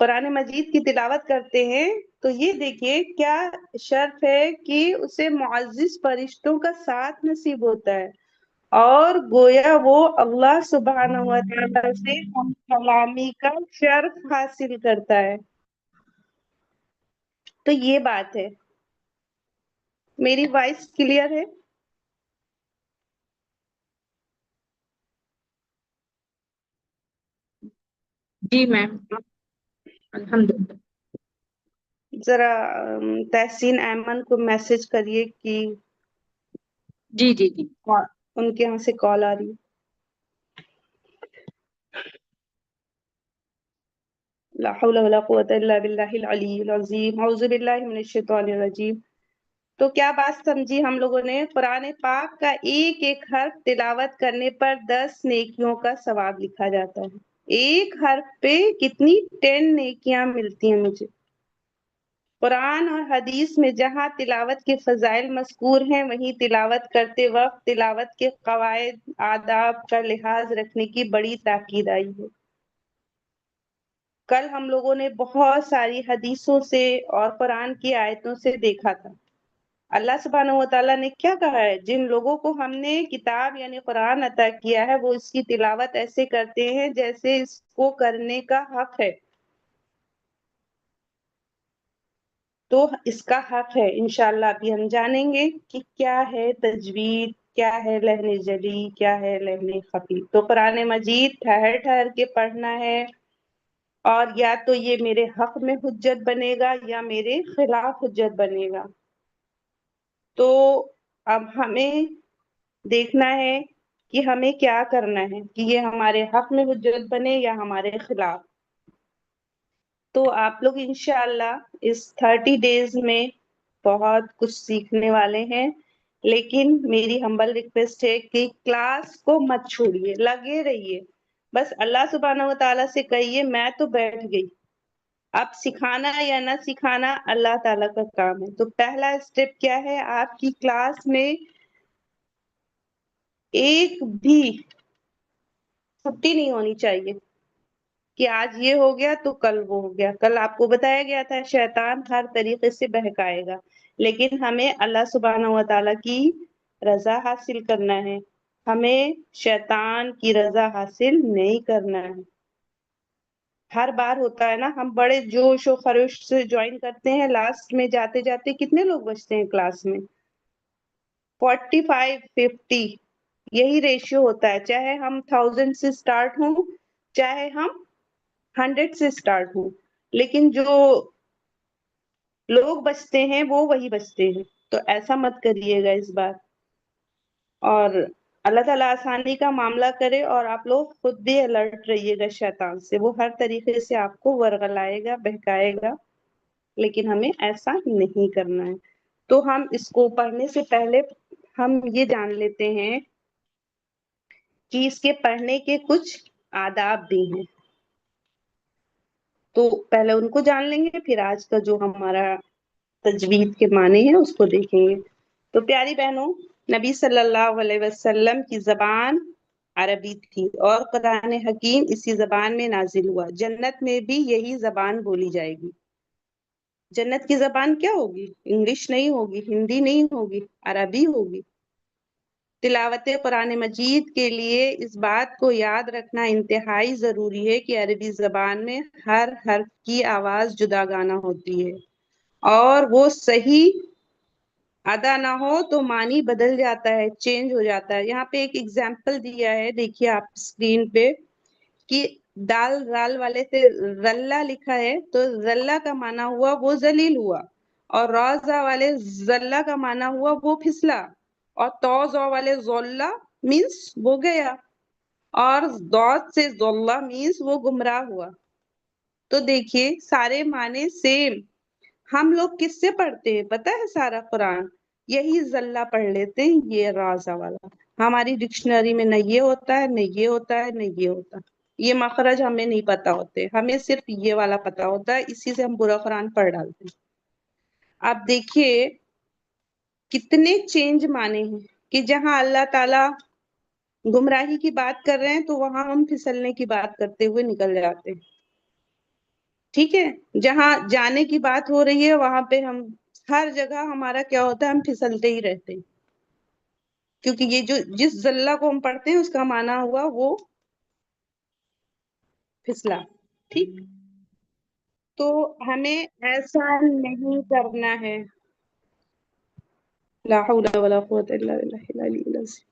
قرآن مجید کی تلاوت کرتے ہیں تو یہ دیکھیے کیا شرف ہے کہ اسے معزز فرشتوں کا ساتھ نصیب ہوتا ہے، اور گویا وہ اللہ سبحانہ و تعالیٰ سے ہم کلامی کا شرف حاصل کرتا ہے۔ تو یہ بات ہے۔ میری وائس کلیئر ہے؟ جی میم، الحمدللہ۔ ذرا تحسین ایمن کو میسج کریے کہ جی جی جی۔ ان کے یہاں سے کال آ رہی ہے۔ لا حول ولا قوة الا باللہ العلی العظیم، اعوذ باللہ من الشیطان الرجیم۔ تو کیا بات سمجھی ہم لوگوں نے؟ قرآن پاک کا ایک ایک حرف تلاوت کرنے پر 10 نیکیوں کا ثواب لکھا جاتا ہے۔ ایک حرف پہ کتنی 10 نیکیاں ملتی ہیں مجھے۔ قرآن اور حدیث میں جہاں تلاوت کے فضائل مذکور ہیں، وہیں تلاوت کرتے وقت تلاوت کے قواعد آداب کا لحاظ رکھنے کی بڑی تاکید آئی ہے۔ کل ہم لوگوں نے بہت ساری حدیثوں سے اور قرآن کی آیتوں سے دیکھا تھا اللہ سبحانہ و تعالیٰ نے کیا کہا ہے۔ جن لوگوں کو ہم نے کتاب یعنی قرآن عطا کیا ہے، وہ اس کی تلاوت ایسے کرتے ہیں جیسے اس کو کرنے کا حق ہے۔ تو اس کا حق ہے، انشاءاللہ ابھی ہم جانیں گے کہ کیا ہے تجوید، کیا ہے لہن جلی، کیا ہے لہن خفی۔ تو قرآن مجید ٹھہر ٹھہر کے پڑھنا ہے، اور یا تو یہ میرے حق میں حجت بنے گا یا میرے خلاف حجت بنے گا۔ تو اب ہمیں دیکھنا ہے کہ ہمیں کیا کرنا ہے کہ یہ ہمارے حق میں حجت بنے یا ہمارے خلاف۔ تو آپ لوگ انشاءاللہ اس 30 ڈیز میں بہت کچھ سیکھنے والے ہیں، لیکن میری ہمبل ریکویسٹ ہے کہ کلاس کو مت چھوڑیے، لگے رہیے۔ بس اللہ سبحانہ و تعالیٰ سے کہیے میں تو بیٹھ گئی، اب سکھانا یا نہ سکھانا اللہ تعالیٰ کا کام ہے۔ تو پہلا اسٹیپ کیا ہے؟ آپ کی کلاس میں ایک بھی چھٹی نہیں ہونی چاہیے کہ آج یہ ہو گیا تو کل وہ ہو گیا۔ کل آپ کو بتایا گیا تھا شیطان ہر طریقے سے بہکائے گا، لیکن ہمیں اللہ سبحانہ و تعالیٰ کی رضا حاصل کرنا ہے، ہمیں شیطان کی رضا حاصل نہیں کرنا ہے۔ ہر بار ہوتا ہے نا، ہم بڑے جوش و خروش سے جوائن کرتے ہیں، لاسٹ میں جاتے جاتے کتنے لوگ بچتے ہیں کلاس میں؟ 45 50 یہی ریشیو ہوتا ہے، چاہے ہم 1000 سے سٹارٹ ہوں چاہے ہم 100 سے سٹارٹ ہوں، لیکن جو لوگ بچتے ہیں وہ وہی بچتے ہیں۔ تو ایسا مت کریے گا اس بار، اور اللہ تعالیٰ آسانی کا معاملہ کرے، اور آپ لوگ خود بھی الرٹ رہیے گا شیطان سے، وہ ہر طریقے سے آپ کو ورغلائے گا، بہکائے گا، لیکن ہمیں ایسا نہیں کرنا ہے۔ تو ہم اس کو پڑھنے سے پہلے ہم یہ جان لیتے ہیں کہ اس کے پڑھنے کے کچھ آداب بھی ہیں، تو پہلے ان کو جان لیں گے، پھر آج کا جو ہمارا تجوید کے معنی ہیں اس کو دیکھیں گے۔ تو پیاری بہنوں، نبی صلی اللہ علیہ وسلم کی زبان عربی تھی اور قرآن حکیم اسی زبان میں نازل ہوا۔ جنت میں بھی یہی زبان بولی جائے گی۔ جنت کی زبان کیا ہوگی؟ انگلش نہیں ہوگی، ہندی نہیں ہوگی، عربی ہوگی۔ تلاوت قرآن مجید کے لیے اس بات کو یاد رکھنا انتہائی ضروری ہے کہ عربی زبان میں ہر حرف کی آواز جداگانہ ہوتی ہے، اور وہ صحیح ادا نہ ہو تو معنی بدل جاتا ہے، چینج ہو جاتا ہے۔ یہاں پہ ایک ایگزامپل دیا ہے، دیکھیے آپ اسکرین پہ، کہ دال رال والے سے رلا لکھا ہے تو رلا کا معنی ہوا وہ ذلیل ہوا، اور روزہ والے زلہ کا معنی ہوا وہ پھسلا، اور توزہ والے زولہ مینس وہ گیا، اور دوت سے زولہ مینس وہ گمراہ ہوا۔ تو دیکھیے سارے معنی سیم۔ ہم لوگ کس سے پڑھتے ہیں پتہ ہے؟ سارا قرآن یہی زلہ پڑھ لیتے ہیں، یہ رازہ والا۔ ہماری ڈکشنری میں نہ یہ ہوتا ہے، نہ یہ ہوتا ہے، نہ یہ ہوتا ہے۔ یہ مخرج ہمیں نہیں پتا ہوتے، ہمیں صرف یہ والا پتا ہوتا ہے، اسی سے ہم پورا قرآن پڑھ ڈالتے ہیں۔ آپ دیکھیے کتنے چینج معنی ہیں، کہ جہاں اللہ تعالی گمراہی کی بات کر رہے ہیں تو وہاں ہم پھسلنے کی بات کرتے ہوئے نکل جاتے ہیں۔ ٹھیک ہے، جہاں جانے کی بات ہو رہی ہے وہاں پہ ہم ہر جگہ ہمارا کیا ہوتا ہے، ہم پھسلتے ہی رہتے ہیں، کیونکہ یہ جو جس ذلہ کو ہم پڑھتے ہیں اس کا معنی ہوا وہ پھسلا. ٹھیک، تو ہمیں ایسا نہیں کرنا ہے. لا حول ولا قوة الا باللہ العلی العظیم.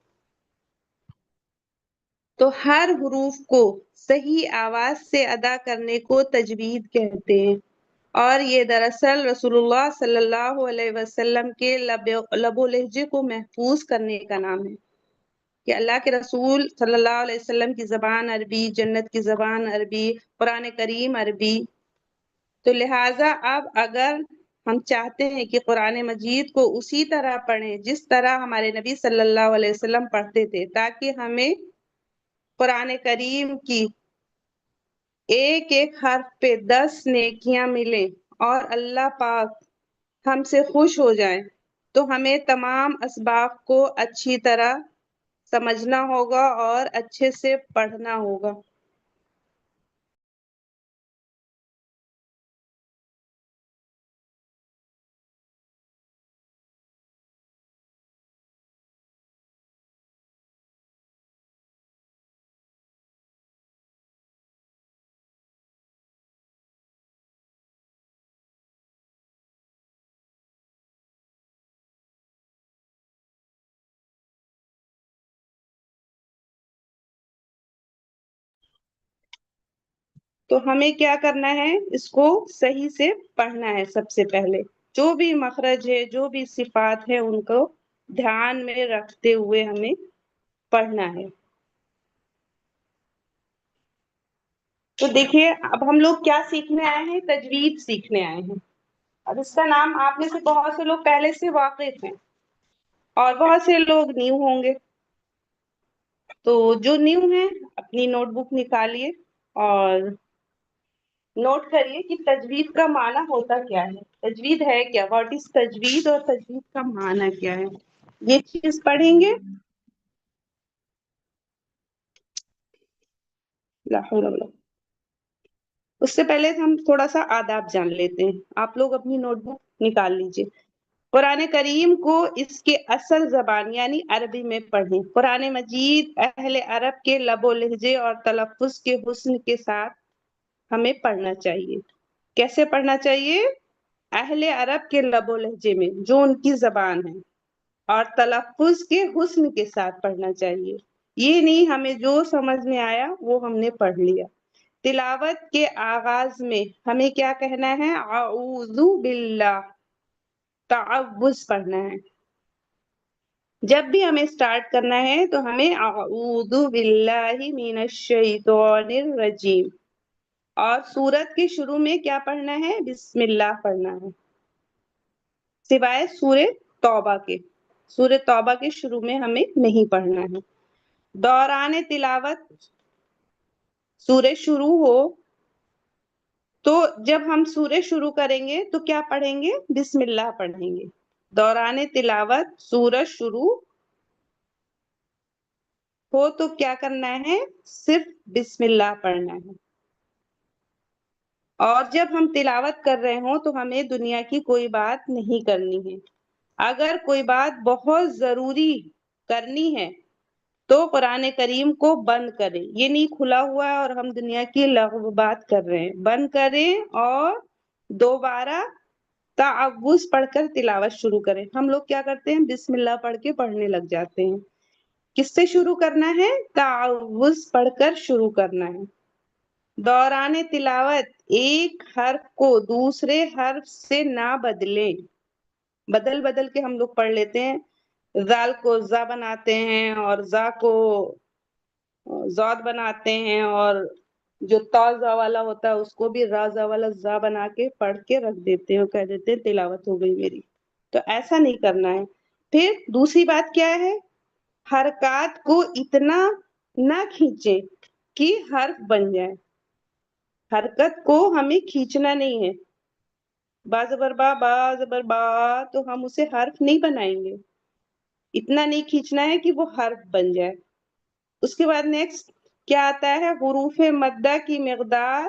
تو ہر حروف کو صحیح آواز سے ادا کرنے کو تجوید کہتے ہیں، اور یہ دراصل رسول اللہ صلی اللہ علیہ وسلم کے لب و لہجے کو محفوظ کرنے کا نام ہے، کہ اللہ کے رسول صلی اللہ علیہ وسلم کی زبان عربی، جنت کی زبان عربی، قرآن کریم عربی. تو لہٰذا اب اگر ہم چاہتے ہیں کہ قرآن مجید کو اسی طرح پڑھیں جس طرح ہمارے نبی صلی اللہ علیہ وسلم پڑھتے تھے، تاکہ ہمیں قرآن کریم کی ایک ایک حرف پہ 10 نیکیاں ملیں اور اللہ پاک ہم سے خوش ہو جائیں، تو ہمیں تمام اسباق کو اچھی طرح سمجھنا ہوگا اور اچھے سے پڑھنا ہوگا. تو ہمیں کیا کرنا ہے، اس کو صحیح سے پڑھنا ہے. سب سے پہلے جو بھی مخرج ہے، جو بھی صفات ہے، ان کو دھیان میں رکھتے ہوئے ہمیں پڑھنا ہے. تو دیکھیے اب ہم لوگ کیا سیکھنے آئے ہیں، تجوید سیکھنے آئے ہیں. اب اس کا نام آپ میں سے بہت سے لوگ پہلے سے واقف ہیں اور بہت سے لوگ نیو ہوں گے. تو جو نیو ہیں اپنی نوٹ بک نکالیے اور نوٹ کریے کہ تجوید کا معنی ہوتا کیا ہے، تجوید ہے کیا، واٹ از تجوید، اور تجوید کا معنی کیا ہے. یہ چیز پڑھیں گے. لا حول ولا قوة. اس سے پہلے ہم تھوڑا سا آداب جان لیتے ہیں. آپ لوگ اپنی نوٹ بک نکال لیجئے. قرآن کریم کو اس کے اصل زبان یعنی عربی میں پڑھیں. قرآن مجید اہل عرب کے لب و لہجے اور تلفظ کے حسن کے ساتھ ہمیں پڑھنا چاہیے. کیسے پڑھنا چاہیے؟ اہل عرب کے لب و لہجے میں، جو ان کی زبان ہے، اور تلفظ کے حسن کے ساتھ پڑھنا چاہیے. یہ نہیں ہمیں جو سمجھ میں آیا وہ ہم نے پڑھ لیا. تلاوت کے آغاز میں ہمیں کیا کہنا ہے؟ اعوذ باللہ، تعوذ پڑھنا ہے. جب بھی ہمیں سٹارٹ کرنا ہے تو ہمیں اعوذ باللہ من الشیطان الرجیم، اور سورت کے شروع میں کیا پڑھنا ہے؟ بسم اللہ پڑھنا ہے، سوائے سورہ توبہ کے. سورہ توبہ کے شروع میں ہمیں نہیں پڑھنا ہے. دوران تلاوت سورہ شروع ہو تو جب ہم سورہ شروع کریں گے تو کیا پڑھیں گے؟ بسم اللہ پڑھیں گے. دوران تلاوت سورہ شروع ہو تو کیا کرنا ہے؟ صرف بسم اللہ پڑھنا ہے. اور جب ہم تلاوت کر رہے ہوں تو ہمیں دنیا کی کوئی بات نہیں کرنی ہے. اگر کوئی بات بہت ضروری کرنی ہے تو قرآن کریم کو بند کریں. یہ نہیں کھلا ہوا ہے اور ہم دنیا کی لغو بات کر رہے ہیں. بند کریں اور دوبارہ تعوذ پڑھ کر تلاوت شروع کریں. ہم لوگ کیا کرتے ہیں؟ بسم اللہ پڑھ کے پڑھنے لگ جاتے ہیں. کس سے شروع کرنا ہے؟ تعوذ پڑھ کر شروع کرنا ہے. دوران تلاوت ایک حرف کو دوسرے حرف سے نہ بدلیں. بدل بدل کے ہم لوگ پڑھ لیتے ہیں. زال کو زا بناتے ہیں اور زا کو زاد بناتے ہیں، اور جو تا زا والا ہوتا ہے اس کو بھی را زا والا زا بنا کے پڑھ کے رکھ دیتے ہیں اور کہہ دیتے ہیں تلاوت ہو گئی میری. تو ایسا نہیں کرنا ہے. پھر دوسری بات کیا ہے؟ حرکات کو اتنا نہ کھینچیں کہ حرف بن جائے. حرکت کو ہمیں کھینچنا نہیں ہے. با زبر با، با زبر با، تو ہم اسے حرف نہیں بنائیں گے. اتنا نہیں کھینچنا ہے کہ وہ حرف بن جائے. اس کے بعد نیکسٹ کیا آتا ہے؟ حروف مدہ کی مقدار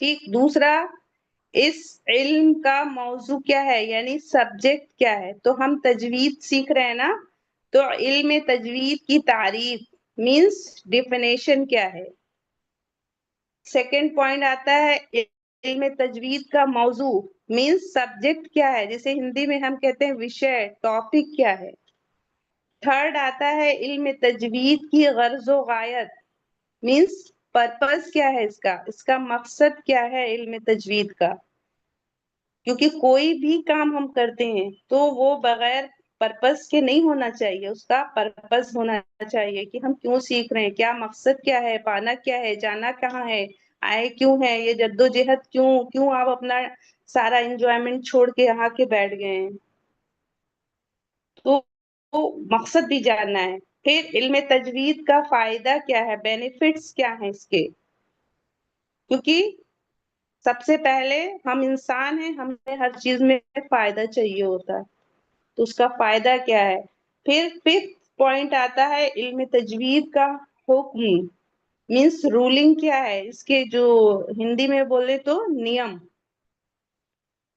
ٹھیک. دوسرا، اس علم کا موضوع کیا ہے یعنی سبجیکٹ کیا ہے. تو ہم تجوید سیکھ رہے ہیں نا, تو علم تجوید کی تعریف مینس ڈیفینیشن کیا ہے. سیکنڈ پوائنٹ آتا ہے علم تجوید کا موضوع مینس سبجیکٹ کیا ہے, جیسے ہندی میں ہم کہتے ہیں وشے, ٹاپک کیا ہے. تھرڈ آتا ہے علم تجوید کی غرض و غایت مینس پرپز کیا ہے, اس کا مقصد کیا ہے علم تجوید کا. کیونکہ کوئی بھی کام ہم کرتے ہیں تو وہ بغیر پرپز کے نہیں ہونا چاہیے, اس کا پرپز ہونا چاہیے کہ ہم کیوں سیکھ رہے ہیں, کیا مقصد کیا ہے, پانا کیا ہے, جانا کہاں ہے, آئے کیوں ہے, یہ جدوجہد کیوں آپ اپنا سارا انجوائمنٹ چھوڑ کے یہاں کے بیٹھ گئے ہیں. تو مقصد بھی جاننا ہے. پھر علم تجوید کا فائدہ کیا ہے, بینیفٹس کیا ہیں اس کے. کیونکہ سب سے پہلے ہم انسان ہیں, ہمیں ہر چیز میں فائدہ چاہیے ہوتا ہے, تو اس کا فائدہ کیا ہے. پھر ففتھ پوائنٹ آتا ہے علم تجوید کا حکم مینس رولنگ کیا ہے, اس کے جو ہندی میں بولے تو نیم.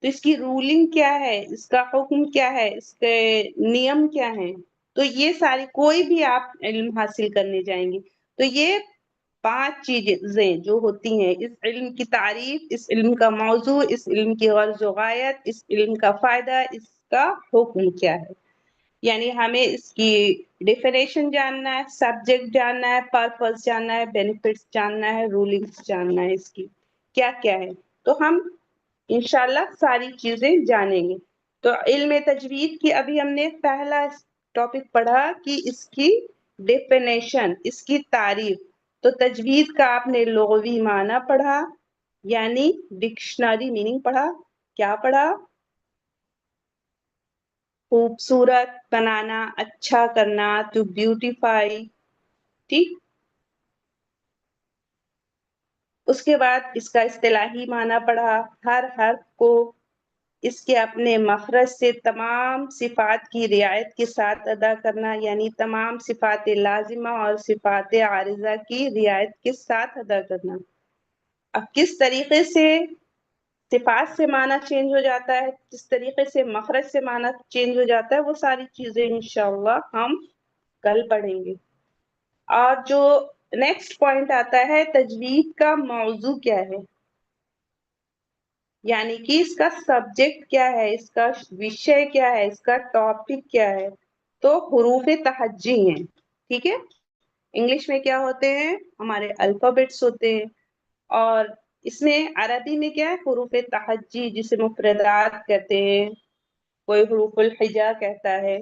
تو اس کی رولنگ کیا ہے, اس کا حکم کیا ہے, اس کے نیم کیا ہیں. تو یہ ساری کوئی بھی آپ علم حاصل کرنے جائیں گے تو یہ 5 چیزیں جو ہوتی ہیں, اس علم کی تعریف, اس علم کا موضوع, اس علم کی غرض و غایت, اس علم کا فائدہ, اس کا حکم کیا ہے. یعنی ہمیں اس کی ڈیفینیشن جاننا ہے, سبجیکٹ جاننا ہے, پرپز جاننا ہے, بینیفٹس جاننا ہے, رولنگس جاننا ہے, اس کی کیا کیا ہے. تو ہم انشاءاللہ ساری چیزیں جانیں گے. تو علم تجوید کی ابھی ہم نے پہلا ٹاپک پڑھا کہ اس کی ڈیفینیشن, اس کی تعریف. تو تجوید کا آپ نے لغوی معنی پڑھا یعنی ڈکشنری میننگ پڑھا. کیا پڑھا, خوبصورت بنانا, اچھا کرنا, ٹو بیوٹیفائی. ٹھیک. اس کے بعد اس کا اصطلاحی معنی پڑھا, ہر حرف کو اس کے اپنے مخرج سے تمام صفات کی رعایت کے ساتھ ادا کرنا یعنی تمام صفات لازمہ اور صفات عارضہ کی رعایت کے ساتھ ادا کرنا. اب کس طریقے سے صفات سے معنی چینج ہو جاتا ہے, کس طریقے سے مخرج سے معنی چینج ہو جاتا ہے, وہ ساری چیزیں انشاءاللہ ہم کل پڑھیں گے. اور جو نیکسٹ پوائنٹ آتا ہے تجوید کا موضوع کیا ہے, یعنی کہ اس کا سبجیکٹ کیا ہے, اس کا وشے کیا ہے, اس کا ٹاپک کیا ہے. تو حروف تہجی ہیں. ٹھیک ہے, انگلش میں کیا ہوتے ہیں, ہمارے الفابیٹس ہوتے ہیں. اور اس میں عربی میں کیا ہے, حروف تہجی جسے مفردات کہتے ہیں, کوئی حروف الحجا کہتا ہے.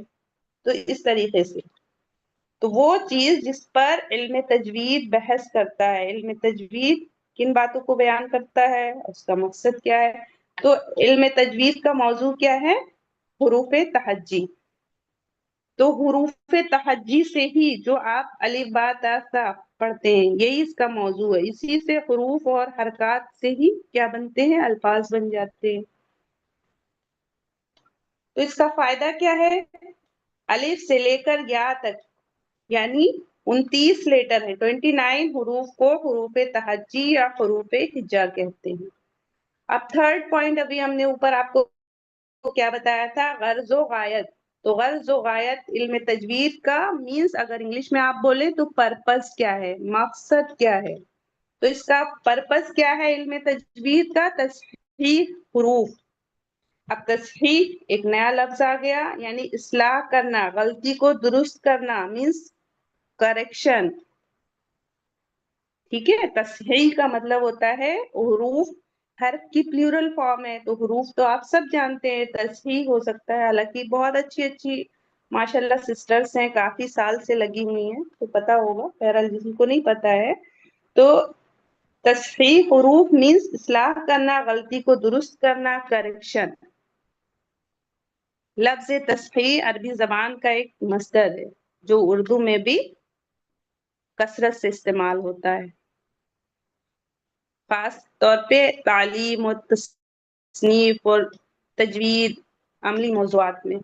تو اس طریقے سے تو وہ چیز جس پر علم تجوید بحث کرتا ہے, علم تجوید کن باتوں کو بیان کرتا ہے, اس کا مقصد کیا ہے. تو علم تجوید کا موضوع کیا ہے, حروف تہجی. تو حروف تہجی سے ہی جو آپ الف با تا سا پڑھتے ہیں یہی اس کا موضوع ہے. اسی سے حروف اور حرکات سے ہی کیا بنتے ہیں, الفاظ بن جاتے ہیں. تو اس کا فائدہ کیا ہے, الف سے لے کر یا تک یعنی 29 لیٹر ہے, 29 حروف کو حروف تہجی یا حروف ہجا کہتے ہیں. اب تھرڈ پوائنٹ ابھی ہم نے اوپر آپ کو کیا بتایا تھا, غرض و غایت. تو غرض و غایت علم تجوید کا مینس اگر انگلش میں آپ بولیں تو پرپز کیا ہے, مقصد کیا ہے. تو اس کا پرپز کیا ہے علم تجوید کا, تصحیح حروف. اب تصحیح ایک نیا لفظ آ گیا یعنی اصلاح کرنا, غلطی کو درست کرنا مینس کریکشن. ٹھیک ہے, تصحیح کا مطلب ہوتا ہے حروف حرف کی پلیورل فارم ہے, تو حروف تو آپ سب جانتے ہیں, تصحیح ہو سکتا ہے. حالانکہ بہت اچھی اچھی ماشاءاللہ سسٹرز ہیں, کافی سال سے لگی ہوئی ہیں, تو پتا ہوگا, بہرحال جس کو نہیں پتا ہے. تو تصحیح حروف مینس اصلاح کرنا, غلطی کو درست کرنا, کریکشن. لفظ تصحیح عربی زبان کا ایک مصدر ہے جو اردو میں بھی کثرت سے استعمال ہوتا ہے, خاص طور پہ تعلیم و تصنیف اور تجوید عملی موضوعات میں.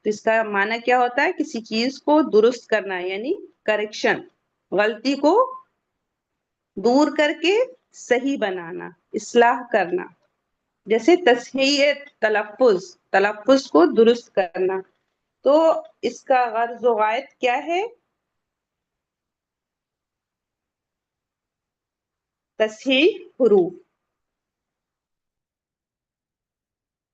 تو اس کا معنی کیا ہوتا ہے, کسی چیز کو درست کرنا یعنی کریکشن, غلطی کو دور کر کے صحیح بنانا، اصلاح کرنا، جیسے تصحیح تلفظ کو درست کرنا. تو اس کا غرض و غائط کیا ہے؟ تصحیح حروف.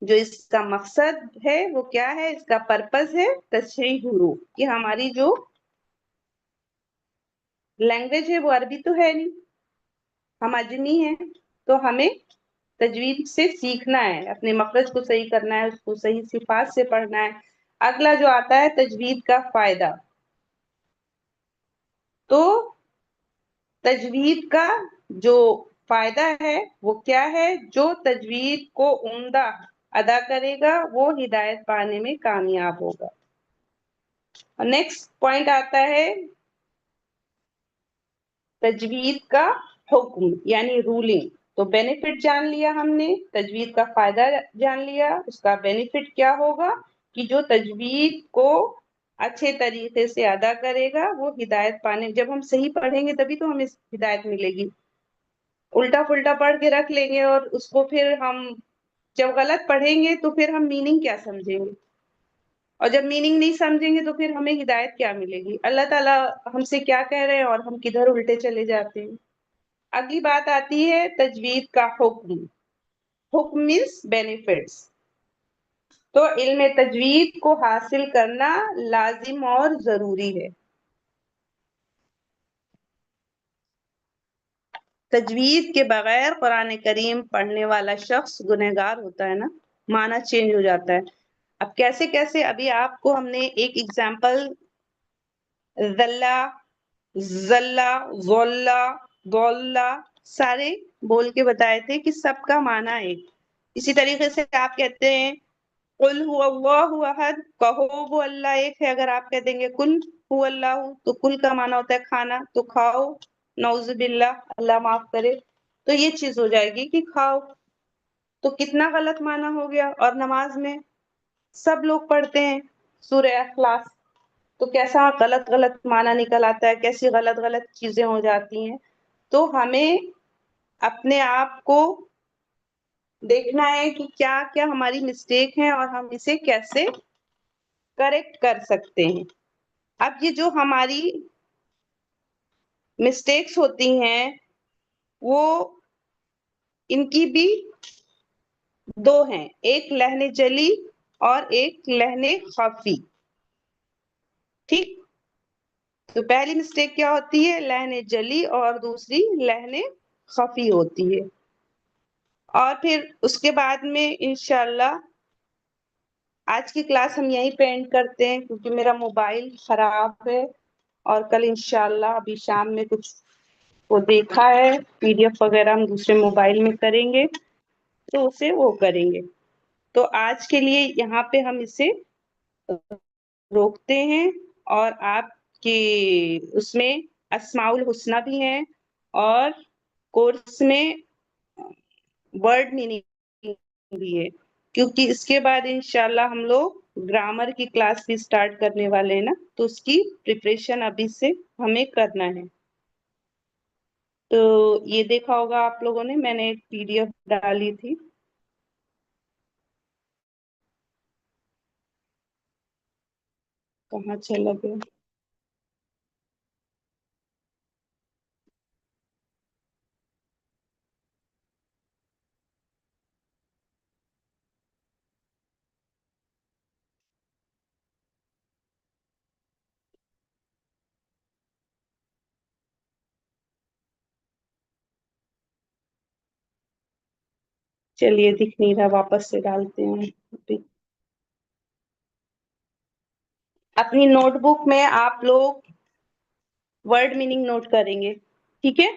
جو اس کا مقصد ہے وہ کیا ہے؟ اس کا پرپز ہے تصحیح حروف. کہ ہماری جو لینگویج ہے وہ عربی تو ہے نہیں، ہم اجمی ہیں، تو ہمیں تجوید سے سیکھنا ہے، اپنے مخرج کو صحیح کرنا ہے، اس کو صحیح صفات سے پڑھنا ہے. اگلا جو آتا ہے تجوید کا فائدہ. تو تجوید کا جو فائدہ ہے وہ کیا ہے؟ جو تجوید کو عمدہ ادا کرے گا وہ ہدایت پانے میں کامیاب ہوگا. نیکسٹ پوائنٹ آتا ہے تجوید کا حکم یعنی رولنگ. تو بینیفٹ جان لیا ہم نے، تجوید کا فائدہ جان لیا، اس کا بینیفٹ کیا ہوگا کہ جو تجوید کو اچھے طریقے سے ادا کرے گا وہ ہدایت پانے. جب ہم صحیح پڑھیں گے تبھی تو ہمیں ہدایت ملے گی. الٹا پلٹا پڑھ کے رکھ لیں گے اور اس کو پھر ہم جب غلط پڑھیں گے تو پھر ہم میننگ کیا سمجھیں گے، اور جب میننگ نہیں سمجھیں گے تو پھر ہمیں ہدایت کیا ملے گی؟ اللہ تعالیٰ ہم سے کیا کہہ رہے ہیں اور ہم کدھر الٹے چلے جاتے ہیں. اگلی بات آتی ہے تجوید کا حکم. حکم مینس بینیفٹس. تو علم تجوید کو حاصل کرنا لازم اور ضروری ہے. تجوید کے بغیر قرآن کریم پڑھنے والا شخص گنہگار ہوتا ہے نا، معنی چینج ہو جاتا ہے. اب کیسے ابھی آپ کو ہم نے ایک ایگزامپل ذلہ، ذلہ، ذلہ، ضلہ سارے بول کے بتائے تھے کہ سب کا معنی ایک. اسی طریقے سے آپ کہتے ہیں قل هو اللہ احد، کہو وہ اللہ ایک ہے. اگر آپ کہہ دیں گے کل هو اللہ، تو کل کا معنی ہوتا ہے کھانا، تو کھاؤ، نعوذ باللہ، اللہ معاف کرے. تو یہ چیز ہو جائے گی کہ کھاؤ. تو کتنا غلط معنی ہو گیا. اور نماز میں سب لوگ پڑھتے ہیں سورہ اخلاص، تو کیسا غلط معنی نکل آتا ہے، کیسی غلط چیزیں ہو جاتی ہیں. تو ہمیں اپنے آپ کو دیکھنا ہے کہ کیا کیا ہماری مسٹیک ہیں اور ہم اسے کیسے کریکٹ کر سکتے ہیں. اب یہ جو ہماری مسٹیکس ہوتی ہیں وہ ان کی بھی دو ہیں، ایک لہن جلی اور ایک لہن خفی. ٹھیک، تو پہلی مسٹیک کیا ہوتی ہے؟ لہن جلی، اور دوسری لہن خفی ہوتی ہے. اور پھر اس کے بعد میں انشاءاللہ آج کی کلاس ہم یہیں پہ اینڈ کرتے ہیں کیونکہ میرا موبائل خراب ہے، اور کل انشاءاللہ ابھی شام میں کچھ وہ دیکھا ہے پی ڈی ایف وغیرہ ہم دوسرے موبائل میں کریں گے تو اسے وہ کریں گے. تو آج کے لیے یہاں پہ ہم اسے روکتے ہیں. اور آپ کے اس میں اسماء الحسنہ بھی ہیں اور کورس میں ورڈ میننگ بھی ہے، کیونکہ اس کے بعد انشاءاللہ ہم لوگ گرامر کی کلاس بھی سٹارٹ کرنے والے ہیں نا، تو اس کی پریپریشن ابھی سے ہمیں کرنا ہے. تو یہ دیکھا ہوگا آپ لوگوں نے، میں نے ایک پی ڈی ایف ڈالی تھی. کہاں چلا گیا؟ چلیے دکھ نہیں رہا، واپس سے ڈالتے ہیں. اپنی نوٹ بک میں آپ لوگ ورڈ میننگ نوٹ کریں گے، ٹھیک ہے؟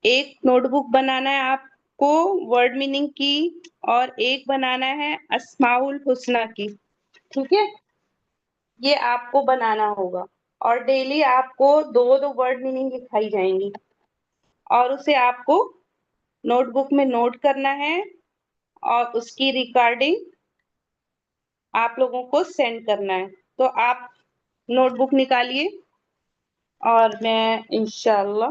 ایک نوٹ بک بنانا ہے آپ کو ورڈ میننگ کی، اور ایک بنانا ہے اسماء الحسنہ کی، ٹھیک ہے؟ یہ آپ کو بنانا ہوگا، اور ڈیلی آپ کو دو ورڈ میننگ دکھائی جائیں گی، اور اسے آپ کو نوٹ بک میں نوٹ کرنا ہے، اور اس کی ریکارڈنگ آپ لوگوں کو سینڈ کرنا ہے. تو آپ نوٹ بک نکالیے اور میں انشاءاللہ